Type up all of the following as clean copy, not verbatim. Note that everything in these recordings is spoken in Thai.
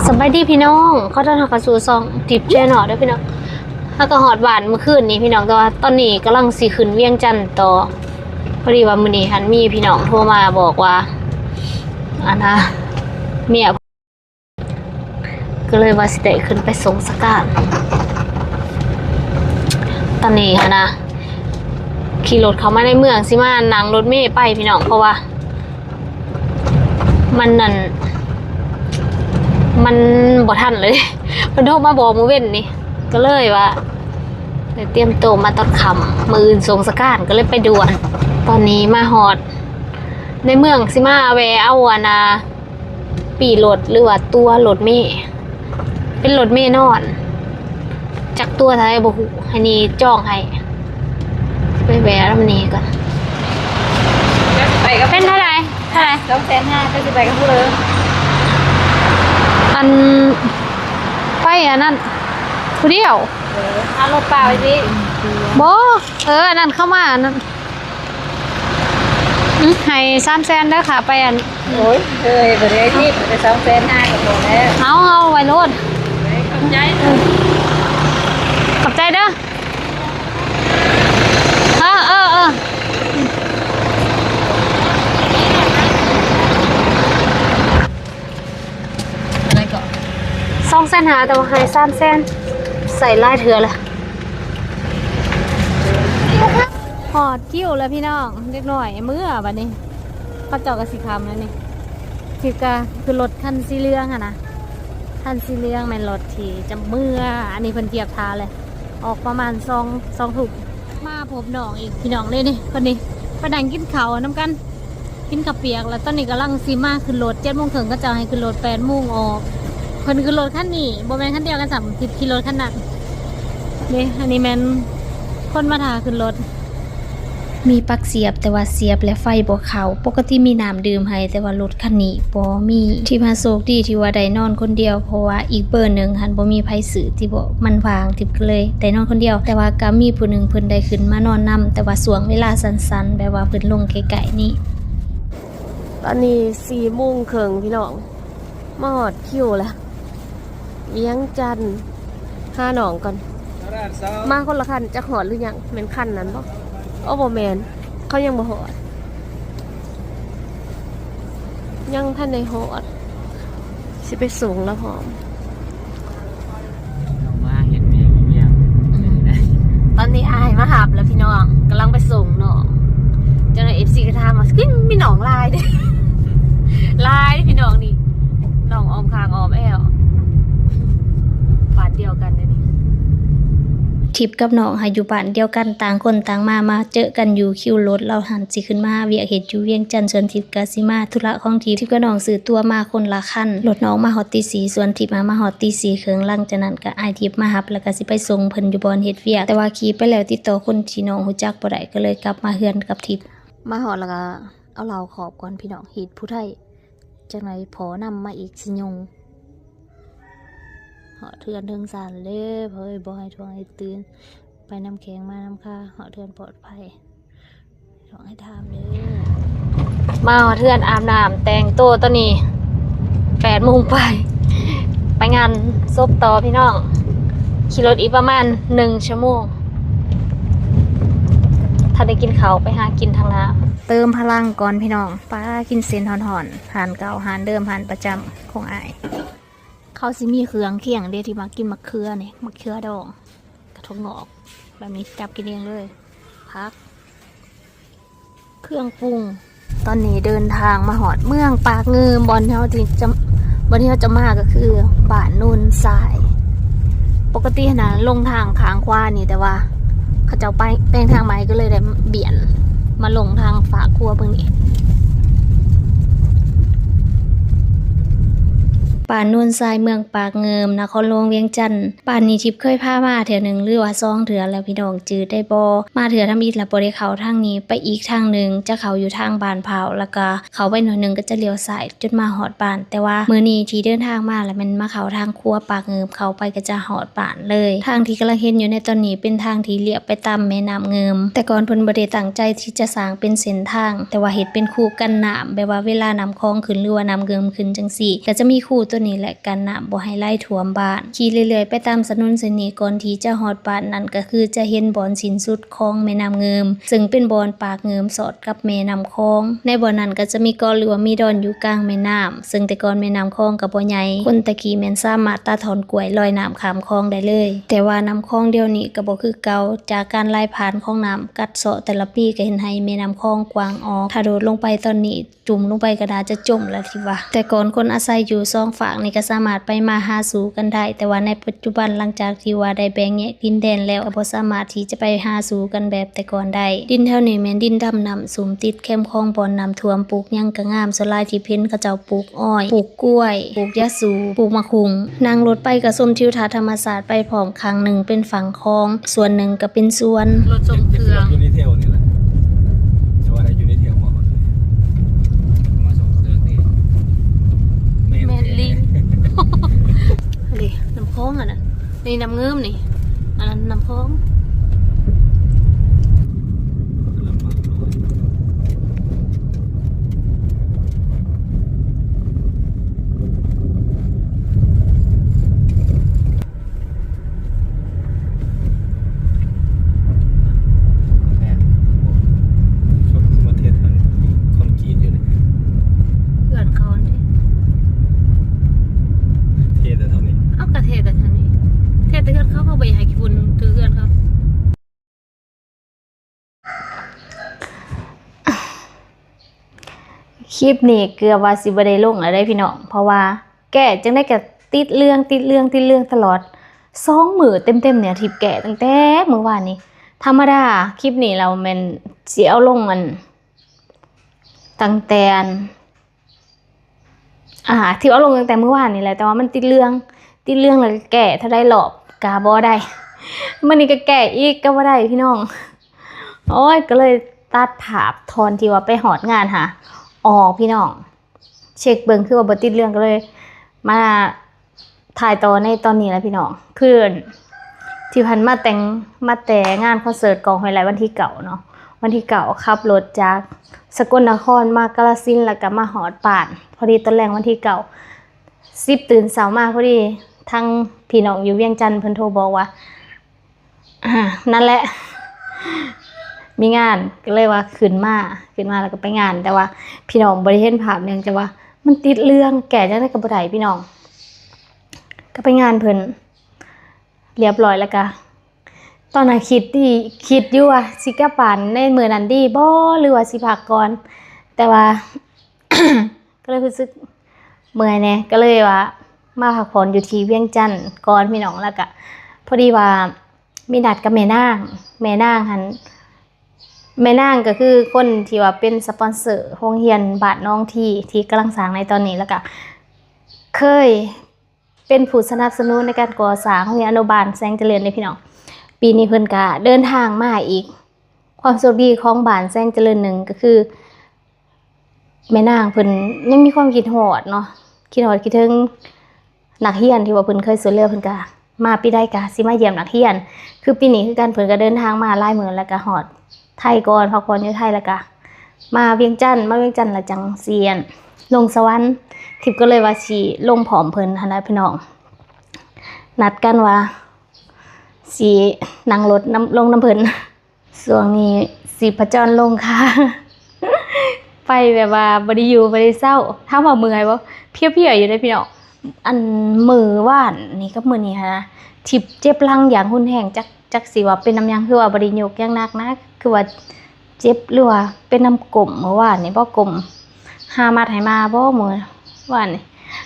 สบายดีพี่น้องเขาจะทำกระสูซองทิปเจนอด้วยพี่น้องถ้าก็หอดหวานเมื่อคืนนี้พี่น้องแต่ว่าตอนนี้กำลังสีขึ้นเวียงจันทร์ต่อพอดีว่ามื้อนี้หันมีพี่น้องโทรมาบอกว่าเมียก็เลยว่าสิได้ขึ้นไปส่งสกัดตอนนี้ขี่รถเข้ามาในเมืองสิมานั่งรถเมล์ไปพี่น้องเพราะว่ามันบ่ทันเลยมันโทรมาบอกมื้อเว้นนี่ก็เลยว่าเลยเตรียมตัวมาตอนค่ำมื้ออื่นส่งสกัดก็เลยไปด่วนตอนนี้มาฮอดในเมืองสิมาแวะเอาปีรถหรือว่าตัวรถเมล์เป็นรถเมล์นอนจักตัวไทยบ่ฮู้ให้นี่จ้องให้ไปแวะลำนี้ก่อนไปกับเป็นเท่าไหร่250,000ก็สิไปกับผู้เลยไปนั่นผู้เดียวเอารถเปล่าไปสิบ่อันนั้นเข้ามาอันนั้นให้300,000เด้อค่ะไปโอ้ยบ่ได้ที่ไป250,000ก็พอแล้วเอาไว้โลดขอบใจขอบใจเด้ออะไรก่อน200,000หาแต่ว่าให้300,000ใส่ลายเถื่อเลยหอดคิ้วแล้วพี่น้องเล็กน้อยมื้อบัดนี้เขาเจาะกับสีคำแล้วนี่ทิพกาคือรถคันสีเหลืองนะคันสีเหลืองแม่นรถที่จะมื้ออันนี้เพิ่นเทียบทาเลยออกประมาณ2ถุงมาพบน้องอีกพี่น้องเลยนี่คนนี้ไปดังกินข้าวน้ำกันกินข้าวเปียกแล้วตอนนี้กำลังซีมาขึ้นรถ7 โมงถึงก็จะให้ขึ้นรถ8 โมงออกเพิ่นขึ้นรถคันนี้โบแมนคันเดียวกัน3ทิพขี่รถคันนั้นนี่อันนี้แมนคนมาทาขึ้นรถมีปลั๊กเสียบแต่ว่าเสียบและไฟบ่เข้าปกติมีน้ำดื่มให้แต่ว่ารถคันนี้บ่มีที่มาโชคดีที่ว่าได้นอนคนเดียวเพราะว่าอีกเบอร์นึงหันบ่มีไผซื้อที่บ่มันวางทิพก็เลยได้นอนคนเดียวแต่ว่าก็มีผู้นึงเพิ่นได้ขึ้นมานอนนํแต่ว่าช่วงเวลาสั้นๆแบบว่าเพิ่นลงไกลๆนี่ตอนนี้4 โมงครึ่งพี่น้องมาฮอดคิวแล้วเวียงจันทน์หาน้องก่อนมาคนละคันจะหอดหรือยังแม่นคันนั้นบ่บ่แมนเขายังบ่หอดยังท่านในหอดสิไปสูงแล้วหอมมาเห็นเมียตอนนี้อายมาหับแล้วพี่น้องกำลังไปส่งน้องจังไงFC ก็ถามมากินมีน้องลายเด้ลายพี่น้องนี่น้องออมคางออมแอวบ้านเดียวกันเลยนี่ทิพกับน้องหาอยู่บ้านเดียวกันต่างคนต่างมาเจอกันอยู่คิวรถเราหันสิขึ้นมาเวียกเฮ็ดอยู่เวียงจันทน์ส่วนทิพกะสิมาธุระของทิพกับน้องซื้อตัวมาคนละคันรถน้องมาฮอดตี 4ส่วนทิพมาฮอดตี 4ครึ่งหลังจากนั้นก็อ้ายทิพมารับแล้วก็สิไปส่งเพิ่นอยู่บ่อนเฮ็ดเวียกแต่ว่าขี่ไปแล้วติดต่อคนที่น้องรู้จักบ่ได้ก็เลยกลับมาเฮือนกับทิพมาฮอดแล้วก็เอาเหล้าขอบก่อนพี่น้องเฮ็ดผู้ไทยจังได๋พอนำมาอีกสิยงเหาะเทือนถึงศาลเลยเฮ้ยบ่ให้ทวงให้ตื่นไปน้ำแข็งมาน้ำค่าเหาะเทือนปลอดภัยทวงให้ทามเลยมาเหาะเทือนอาบน้ำแต่งตัวตอนนี้8 โมงไปงานศพต่อพี่น้องขี่รถอีกประมาณ1 ชั่วโมงถ้าได้กินเขาไปหากินทางน้ำเติมพลังก่อนพี่น้องป้ากินเส้นหอนๆหานเก่าหานเดิมหานประจำของอ้ายเขาสิมีเครื่องเคียงเดียวที่มากินมะเขือนี่มะเขือดองกระทงงอกแบบนี้จับกินเองเลยพักเครื่องปรุงตอนนี้เดินทางมาหอดเมืองปากเงิมบอนที่เราจะมาก็คือบ้านนุ่นทรายปกตินะลงทางขางขวานี่แต่ว่าเขาจะไปแปลงทางใหม่ก็เลยได้เบี่ยนมาลงทางฝาครัวเพิ่งนี้ป่านนทรายเมืองปากเงิมนครหลวงเวียงจันทน์ป่านนี้ทิพย์เคยพามาเถื่อหนึ่งหรือว่า2 เถื่อแล้วพี่น้องจืดได้บ่มาเถื่อทำอีกแล้วบ่ได้เข้าทางนี้ไปอีกทางนึงจะเข้าอยู่ทางบ้านเผาแล้วก็เข้าไปหน่อยนึงก็จะเลี้ยวซ้ายจนมาฮอดบ้านแต่ว่ามื้อนี้ที่เดินทางมาแล้วมันมาเข้าทางครัวปากเงิมเข้าไปก็จะฮอดบ้านเลยทางที่กำลังเห็นอยู่ในตอนนี้เป็นทางที่เลี้ยวไปตามแม่น้ำเงิมแต่ก่อนเพิ่นบ่ได้ตั้งใจที่จะสร้างเป็นเส้นทางแต่ว่าเฮ็ดเป็นคูกันน้ำแบบว่าเวลาน้ำคลองขึ้นหรือว่าน้ำเงิมขึ้นจังซี่ก็จะมีคูตัว ตัวนี้และกันน้ำบ่ให้ไหลท่วมบ้านขี่เรื่อยๆไปตามถนนเส้นนี้ก่อนที่จะฮอดบ้านนั่นก็คือจะเห็นบ่อนสิ้นสุดของแม่น้ำเงิมซึ่งเป็นบ่อนปากเงิมสอดกับแม่น้ำคองในบ่อนนั้นก็จะมีเกาะหรือว่ามีดอนอยู่กลางแม่น้ำซึ่งแต่ก่อนแม่น้ำคองก็บ่ใหญ่คนตะกี้แม่นสามารถตัดถอนกล้วยลอยน้ำข้ามคลองได้เลยแต่ว่าน้ำคลองเดี๋ยวนี้ก็บ่คือเก่าจากการไหลผ่านของน้ำกัดเซาะแต่ละปีก็เห็นให้แม่น้ำคลองกว้างออกถ้าโดดลงไปตอนนี้จุ่มลงไปก็น่าจะจมแล้วที่ว่าแต่ก่อนคนอาศัยอยู่สองฝั่งนี่ก็สามารถไปมาหาสู่กันได้แต่ว่าในปัจจุบันหลังจากที่ว่าได้แบ่งแยกดินแดนแล้วก็บ่สามารถที่จะไปหาสู่กันแบบแต่ก่อนได้ดินแถวนี้แม่นดินดำน้ำสูมติดเข้มคลองบ่อนน้ำท่วมปลูกหยังก็งามส่วนหลายที่เพิ่นเขาเจ้าปลูกอ้อยปลูกกล้วยปลูกยะสูปลูกมะคุงนั่งรถไปก็ชมทิวทัศน์ธรรมศาสตร์ไปพร้อมข้างหนึ่งเป็นฝั่งคลองส่วนหนึ่งก็เป็นสวนรถส่งเครื่อง ยูนิเทลนี่แหละแต่ว่าในยูนิเทลมาส่งเครื่องนี่แมนลิงนี่น้ำโค้งอ่ะนะนี่น้ำเงิมนี่อันนั้นน้ำโค้งคลิปนี้เกือบว่าสิบ่ได้ลงแล้วได้พี่น้องเพราะว่าแก่จังได้ก็ติดเรื่องตลอด2 มื้อเต็มๆเนี่ยทิปแก่ตั้งแต่เมื่อวานนี้ธรรมดาคลิปนี้เราแม่นสิเอาลงอันตั้งแต่ที่เอาลงตั้งแต่เมื่อวานนี่แหละแต่ว่ามันติดเรื่องแล้วก็แก่ถ้าได้รอบกาบ่ได้มื้อนี้ก็แก่อีกก็บ่ได้พี่น้องโอ้ยก็เลยตัดภาพทอนที่ว่าไปฮอดงานหาออกพี่น้องเช็คเบิ่งคือว่าบ่ติดเรื่องก็เลยมาถ่ายต่อในตอนนี้แล้วพี่น้องคือที่พันมาแต่งานคอนเสิร์ตกองห้วยไร่วันที่9เนาะวันที่9ขับรถจากสกลนครมากาฬสินธุ์แล้วก็มาฮอดป่านพอดีตอนแรกวันที่9 10ตื่นเช้ามาพอดีทั้งพี่น้องอยู่เวียงจันทน์เพิ่นโทรบอกว่านั่นแหละมีงานก็เลยว่าขึ้นมาแล้วก็ไปงานแต่ว่าพี่น้องบ่ได้เห็นภาพเนื่องจากว่ามันติดเรื่องแก่จังได๋ก็บ่ได้พี่น้องก็ไปงานเพิ่นเรียบร้อยแล้วก็ตอนนั้นคิดอยู่ว่าสิกลับบ้านในมื้อนั้นดีบ่หรือว่าสิพักก่อนแต่ว่า ก็เลยรู้สึกเมื่อยแน่ก็เลยว่ามาพักผ่อนอยู่ที่เวียงจันทน์ก่อนพี่น้องแล้วก็พอดีว่ามีนัดกับแม่นางหั่นแม่นางก็คือคนที่ว่าเป็นสปอนเซอร์โรงเรียนบ้านน้องที่กำลังสร้างในตอนนี้แล้วก็เคยเป็นผู้สนับสนุนในการก่อสร้างโรงเรียนอนุบาลแสงเจริญในพี่น้องปีนี้เพิ่นก็เดินทางมาอีกความโชคดีของบ้านแสงเจริญหนึ่งก็คือแม่นางเพิ่นยังมีความคิดฮอดเนาะคิดถึงนักเรียนที่ว่าเพิ่นเคยช่วยเหลือเพิ่นก็มาปีใดก็สิมาเยี่ยมนักเรียนคือปีนี้คือกันเพิ่นก็เดินทางมาหลายมื้อแล้วก็ฮอดไทยก่อนพักผ่อนอยู่ไทยแล้วก็มาเวียงจันทน์แล้วจังเซียนลงสวรรค์ทิพย์ก็เลยว่าสิลงผอมเพิ่นหั่นน่ะพี่น้องนัดกันว่าสินั่งรถลงน้ำเพิ่นช่วงนี้สิผจญลงค่ะ ไปแบบว่าบ่ได้อยู่บ่ได้เศร้าถามว่าเมื่อยบ่เพลียๆอยู่ได้พี่น้องอันมื้อวานนี่กับมื้อนี้นะทิพย์เจ็บหลังอย่างรุนแรงจักสิว่าเป็นน้ำยังคือว่าบ่ได้ยกอย่างหนักนะคือว่าเจ็บหรือว่าเป็นน้ำกลมเมื่อวานนี่บ่กลมหามาให้มาบ่มื้อวานนี่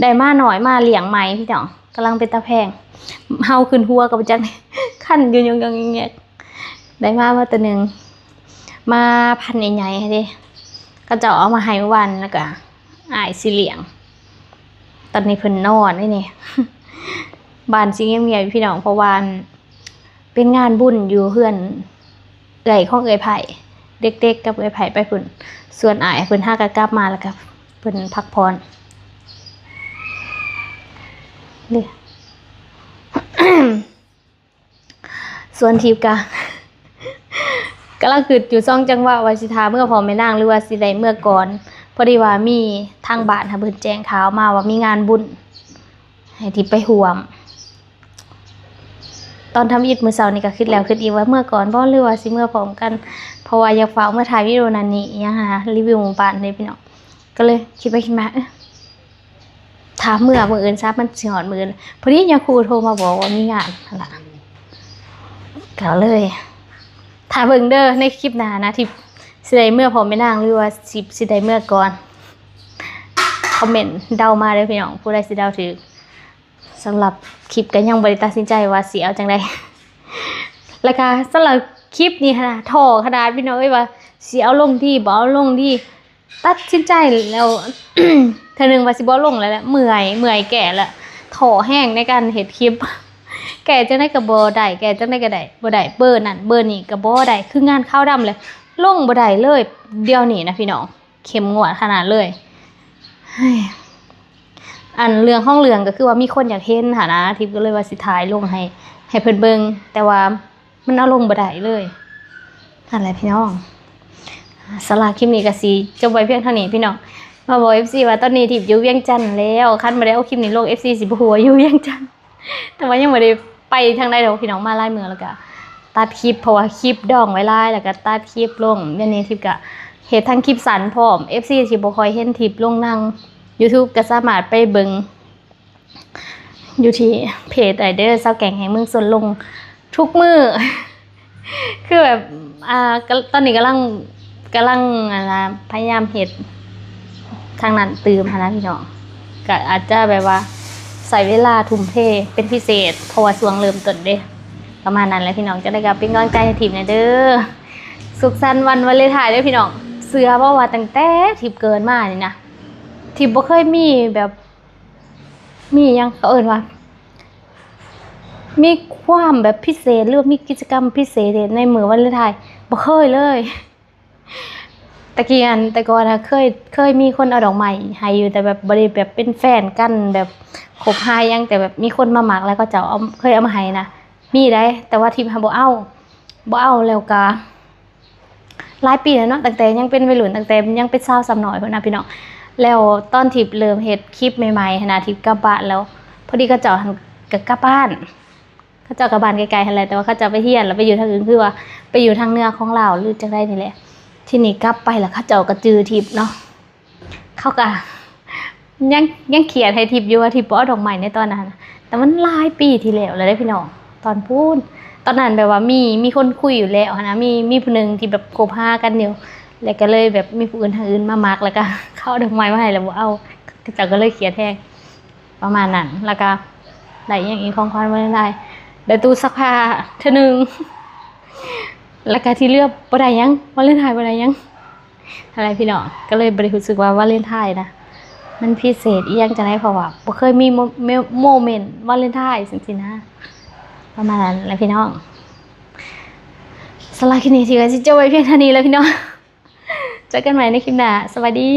ได้มาหน่อยมาเลี้ยงใหม่พี่น้องกำลังเป็นตาแพงเฮาขึ้นหัวก็บ่จักคันอยู่ยงๆได้มาตัวนึงมาพันใหญ่ๆเด้ก็เจ้าเอามาให้เมื่อวานแล้วก็อ้ายสิเลี้ยงตอนนี้เพิ่นนอนนี่ บ้านสิเงียบๆพี่น้องเพราะว่าเป็นงานบุญอยู่เฮือนเอื้อยของเอื้อยไผ่เด็กๆกับเอื้อยไผ่ไปพุ่นส่วนอ้ายเพิ่นหาก็กลับมาแล้วก็เพิ่นพักผ่อนนี่ ส่วนทิพย์ก็กำลังคิดอยู่2จังหวะว่าสิทาเมื่อพอแม่นางหรือว่าสิได้เมื่อก่อนพอดีว่ามีทางบ้านเพิ่นแจ้งข่าวมาว่ามีงานบุญ ให้ทิพย์ไปห่วมตอนทำอิฐมื้อเช้านี่ก็คิดแล้วคิดอีกว่าเมื่อก่อนบ่หรือว่าสิเมื่อพร้อมกันเพราะว่าอยากฝากเมื่อถ่ายวิดีโอนั้นนี่อิหยังหารีวิวหมู่บ้านเลยพี่น้องก็เลยคิดไปคิดมาถามมื้ออื่นซะมันสิฮอดมื้อพอดียาครูโทรมาบอกว่ามีงานนั่นล่ะก็เลยถ้าเบิ่งเด้อในคลิปหน้านะที่สิได้เมื่อพร้อมแม่นางหรือว่าสิได้เมื่อก่อนคอมเมนต์เดามาเด้อพี่น้องผู้ใดสิเดาถูกสำหรับคลิปก็ยังบ่ได้ตัดสินใจว่าสิเอาจังได๋แล้วก็สำหรับคลิปนี้นะท่อขนาดพี่น้องเอ้ยว่าสิเอาลงที่บ่เอาลงที่ตัดสินใจแล้ว เทื่อนึงว่าสิบ่ลงแล้วแหละเมื่อยแก่แล้วท่อแห้งในการเฮ็ดคลิป แก่จังได๋ก็บ่ได้แก่จังได๋ก็ได้บ่ได้เบอร์นั่นเบอร์นี้ก็บ่ได้คืองานขาวดำเลยลงบ่ได้เลยเดี๋ยวนี้นะพี่น้องเข้มงวดขนาดเลยอันเรื่องห้องเรื่องก็คือว่ามีคนอยากเห็นหานะทิพย์ก็เลยว่าสิถ่ายลงให้เพิ่นเบิ่งแต่ว่ามันเอาลงบ่ได้เลยนั่นแหละพี่น้องสำหรับคลิปนี้ก็สิจบไว้เพียงเท่านี้พี่น้องมาบอก FC ว่าตอนนี้ทิพย์อยู่เวียงจันทน์แล้วคันบ่ได้เอาคลิปนี้ลง FC สิบ่ฮู้ว่าอยู่เวียงจันทน์แต่ว่ายังบ่ได้ไปทางใดดอกพี่น้องมาหลายเมืองแล้วก็ตัดคลิปเพราะว่าคลิปดองไว้หลายแล้วก็ตัดคลิปลงเดี๋ยวนี้ทิพย์ก็เฮ็ดทั้งคลิปสั้นพร้อม FC สิบ่ค่อยเห็นทิพย์ลงนั่งYouTube ก็สามารถไปเบิ่งอยู่ที่เพจไอเดอร์เซาแก่งแห่งเมืองสวนลงทุกมื้อ คือแบบตอนนี้กำลังพยายามเฮ็ดทางนั้นตื่มนะพี่น้องก็อาจจะแบบว่าใส่เวลาทุ่มเทเป็นพิเศษเพราะว่าช่วงเริ่มต้นเด้ประมาณนั้นแหละพี่น้องจะได้กับเป็นกำลังใจให้ทีมนะเด้อสุขสันต์วันวาเลนไทน์เด้อพี่น้องเสือบ่ว่าตั้งแต่ทิพย์เกินมานี่นะที่บ่เคยมีแบบมียังเขาเอิ้นว่ามีความแบบพิเศษหรือมีกิจกรรมพิเศษในมื้อวันวาเลนไทน์บ่เคยเลยแต่ก่อนนะเคยมีคนเอาดอกไม้ให้อยู่แต่แบบบ่ได้แบบเป็นแฟนกันแบบคบหายังแต่แบบมีคนมาหมักแล้วก็จะเอาเคยเอามาให้นะมีได้แต่ว่าทีมบ่เอาแล้วก็หลายปีแล้วเนาะตั้งแต่ยังเป็นวัยรุ่นตั้งแต่ยังเป็นสาวซ้ำน้อยพุ่นน่ะพี่น้องแล้วตอนที่เริ่มเฮ็ดคลิปใหม่ๆนะที่กลับบ้านแล้วพอดีก็เจ้าก็กลับบ้านเขาเจ้ากลับบ้านไกลๆหั่นแหละแต่ว่าเขาเจ้าไปเฮียนแล้วไปอยู่ทางอื่นคือว่าไปอยู่ทางเหนือของลาวหรือจังได๋นี่แหละที่นี่กลับไปแล้วเขาเจ้าก็จื้อทิพย์เนาะเขาก็ยังเขียนให้ทิพย์อยู่ว่าทิพย์บ่เอาดอกไม้ในตอนนั้นแต่มันหลายปีที่แล้วเด้พี่น้องตอนพูนตอนนั้นแบบว่ามีคนคุยอยู่แล้วนะมีผู้นึงที่แบบคบหากันอยู่แล้วก็เลยแบบมีผู้อื่นทางอื่นมามักแล้วก็เข้าดอกไม้มาให้แล้วบ่เอาเจ้าก็เลยเขียนแทงประมาณนั้นแล้วก็ได้อย่างอีกของขวัญวาเลนไทน์ได้ตู้ซักผ้าเทื่อนึงแล้วก็ที่เลือกบ่ได้ยังวาเลนไทน์บ่ได้ยังอะไรพี่น้องก็เลยบ่ได้รู้สึกว่าวาเลนไทน์นะมันพิเศษอีหยังจังได๋เพราะว่าบ่เคยมีโมเมนต์วาเลนไทน์จังซี่นะประมาณนั้นแหละพี่น้องสำหรับคลิปนี้ที่ก็สิจบไว้เพียงเท่านี้แล้วพี่น้องเจอกันใหม่ในคลิปหน้าสวัสดี